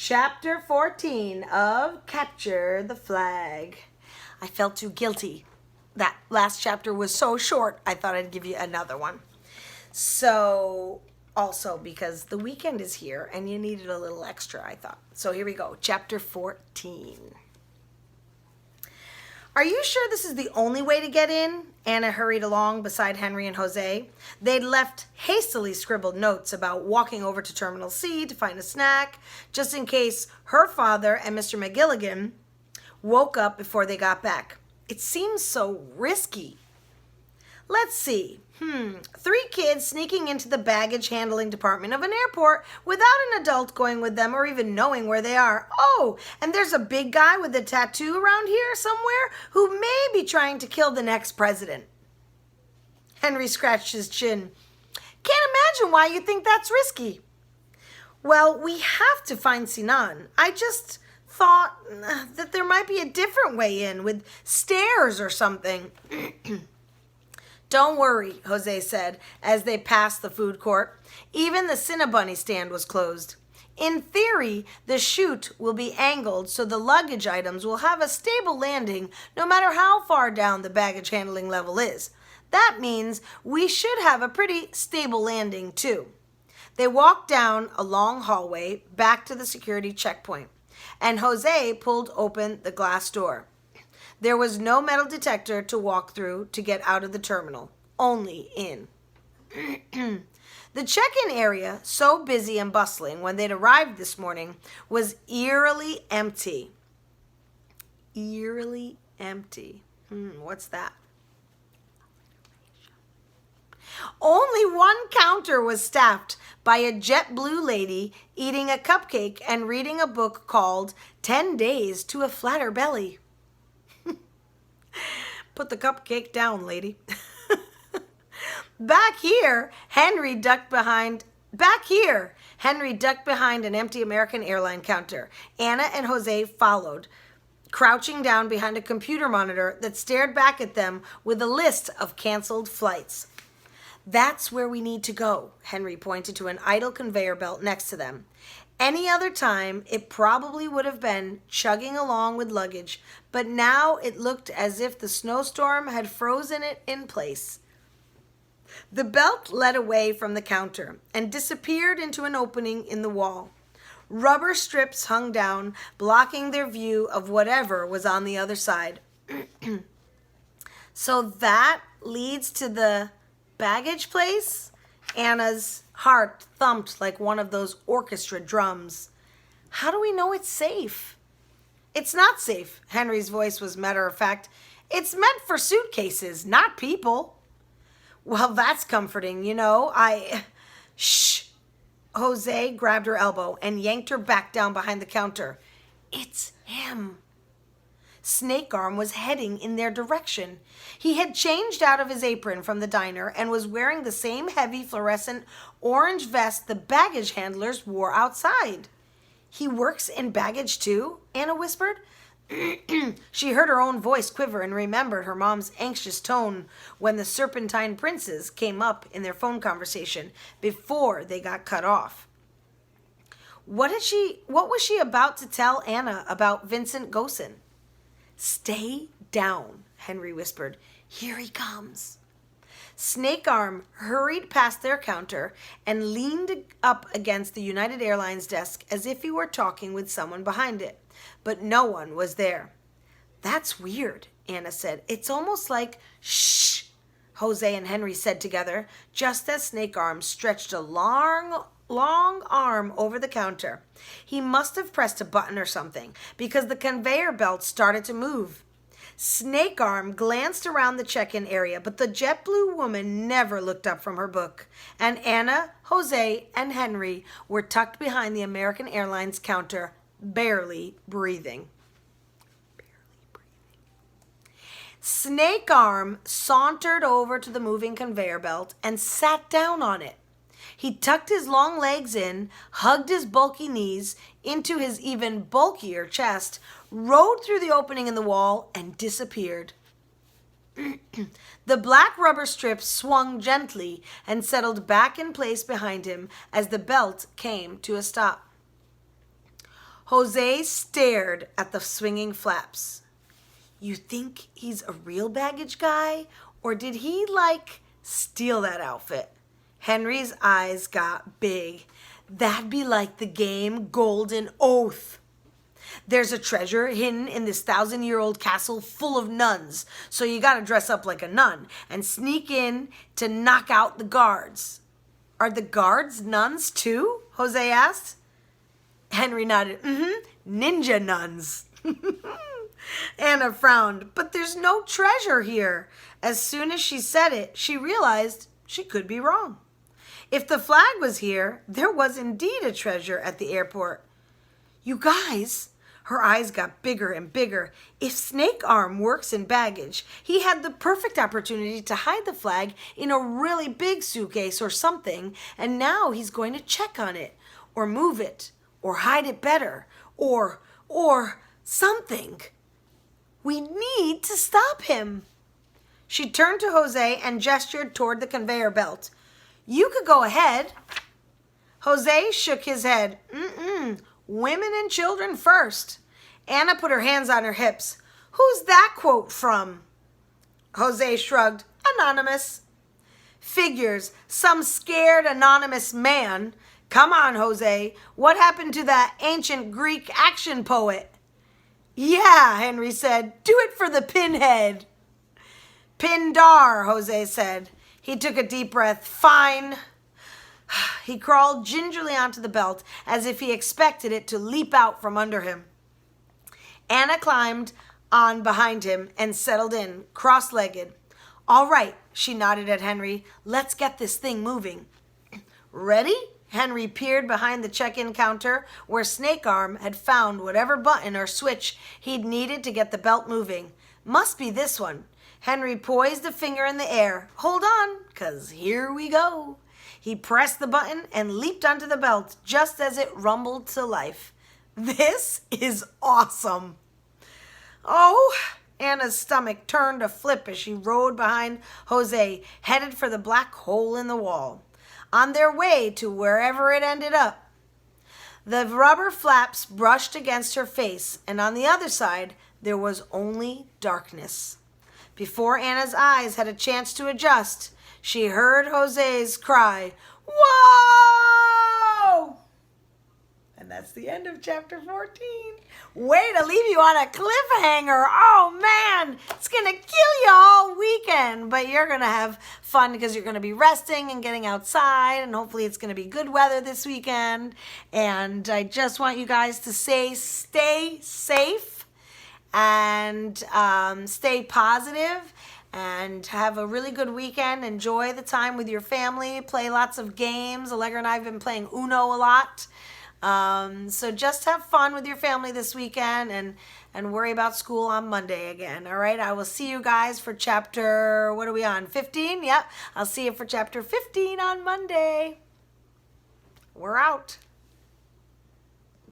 Chapter 14 of Capture the Flag. I felt too guilty. That last chapter was so short, I thought I'd give you another one. So, also because the weekend is here and you needed a little extra, I thought. So here we go, Chapter 14. Are you sure this is the only way to get in? Anna hurried along beside Henry and Jose. They'd left hastily scribbled notes about walking over to Terminal C to find a snack, just in case her father and Mr. McGilligan woke up before they got back. It seems so risky. Let's see. 3 kids sneaking into the baggage handling department of an airport without an adult going with them or even knowing where they are. Oh, and there's a big guy with a tattoo around here somewhere who may be trying to kill the next president. Henry scratched his chin. Can't imagine why you think that's risky. Well, we have to find Sinan. I just thought that there might be a different way in with stairs or something. Don't worry, Jose said as they passed the food court. Even the Cinnabunny stand was closed. In theory, the chute will be angled so the luggage items will have a stable landing no matter how far down the baggage handling level is. That means we should have a pretty stable landing too. They walked down a long hallway back to the security checkpoint, and Jose pulled open the glass door. There was no metal detector to walk through to get out of the terminal, only in. The check-in area, so busy and bustling when they'd arrived this morning, was eerily empty. Eerily empty. What's that? Only one counter was staffed by a jet blue lady eating a cupcake and reading a book called 10 Days to a Flatter Belly. Put the cupcake down, lady. Back here, Henry ducked behind an empty American airline counter. Anna and Jose followed, crouching down behind a computer monitor that stared back at them with a list of canceled flights. That's where we need to go, Henry pointed to an idle conveyor belt next to them. Any other time, it probably would have been chugging along with luggage, but now it looked as if the snowstorm had frozen it in place. The belt led away from the counter and disappeared into an opening in the wall. Rubber strips hung down, blocking their view of whatever was on the other side. So that leads to the baggage place? Anna's heart thumped like one of those orchestra drums. How do we know it's safe? It's not safe, Henry's voice was matter of fact. It's meant for suitcases, not people. Well, that's comforting, you know. Shh. Jose grabbed her elbow and yanked her back down behind the counter. It's him. Snake Arm was heading in their direction. He had changed out of his apron from the diner and was wearing the same heavy fluorescent orange vest the baggage handlers wore outside. He works in baggage too? Anna whispered. She heard her own voice quiver and remembered her mom's anxious tone when the Serpentine Princes came up in their phone conversation before they got cut off. What was she about to tell Anna about Vincent Gosen? Stay down, Henry whispered. Here he comes. Snake Arm hurried past their counter and leaned up against the United Airlines desk as if he were talking with someone behind it, but no one was there. That's weird, Anna said. It's almost like, shh, Jose and Henry said together, just as Snake Arm stretched a long arm over the counter. He must have pressed a button or something because the conveyor belt started to move. Snake Arm glanced around the check-in area, but the JetBlue woman never looked up from her book, and Anna, Jose, and Henry were tucked behind the American Airlines counter, barely breathing. Snake Arm sauntered over to the moving conveyor belt and sat down on it. He tucked his long legs in, hugged his bulky knees into his even bulkier chest, rode through the opening in the wall, and disappeared. The black rubber strip swung gently and settled back in place behind him as the belt came to a stop. Jose stared at the swinging flaps. You think he's a real baggage guy? Or did he, steal that outfit? Henry's eyes got big. That'd be like the game Golden Oath. There's a treasure hidden in this 1,000-year-old castle full of nuns. So you gotta dress up like a nun and sneak in to knock out the guards. Are the guards nuns too? Jose asked. Henry nodded. Ninja nuns. Anna frowned. But there's no treasure here. As soon as she said it, she realized she could be wrong. If the flag was here, there was indeed a treasure at the airport. You guys, her eyes got bigger and bigger. If Snake Arm works in baggage, he had the perfect opportunity to hide the flag in a really big suitcase or something, and now he's going to check on it, or move it, or hide it better, or something. We need to stop him. She turned to Jose and gestured toward the conveyor belt. You could go ahead. Jose shook his head. Women and children first. Anna put her hands on her hips. Who's that quote from? Jose shrugged. Anonymous. Figures. Some scared anonymous man. Come on, Jose. What happened to that ancient Greek action poet? Yeah, Henry said. Do it for the pinhead. Pindar, Jose said. He took a deep breath. Fine. He crawled gingerly onto the belt as if he expected it to leap out from under him. Anna climbed on behind him and settled in, cross-legged. All right, she nodded at Henry. Let's get this thing moving. Ready? Henry peered behind the check-in counter where Snake Arm had found whatever button or switch he'd needed to get the belt moving. Must be this one. Henry poised a finger in the air. Hold on, 'cause here we go. He pressed the button and leaped onto the belt just as it rumbled to life. This is awesome. Oh, Anna's stomach turned a flip as she rode behind Jose, headed for the black hole in the wall. On their way to wherever it ended up, the rubber flaps brushed against her face, and on the other side, there was only darkness. Before Anna's eyes had a chance to adjust, she heard Jose's cry, Whoa! And that's the end of chapter 14. Way to leave you on a cliffhanger. Oh, man, it's going to kill you all weekend. But you're going to have fun because you're going to be resting and getting outside. And hopefully it's going to be good weather this weekend. And I just want you guys to stay safe and stay positive and have a really good weekend. Enjoy the time with your family. Play lots of games. Allegra and I have been playing Uno a lot. So just have fun with your family this weekend and worry about school on Monday again. All right. I will see you guys for chapter, what are we on? 15? Yep. I'll see you for chapter 15 on Monday. We're out.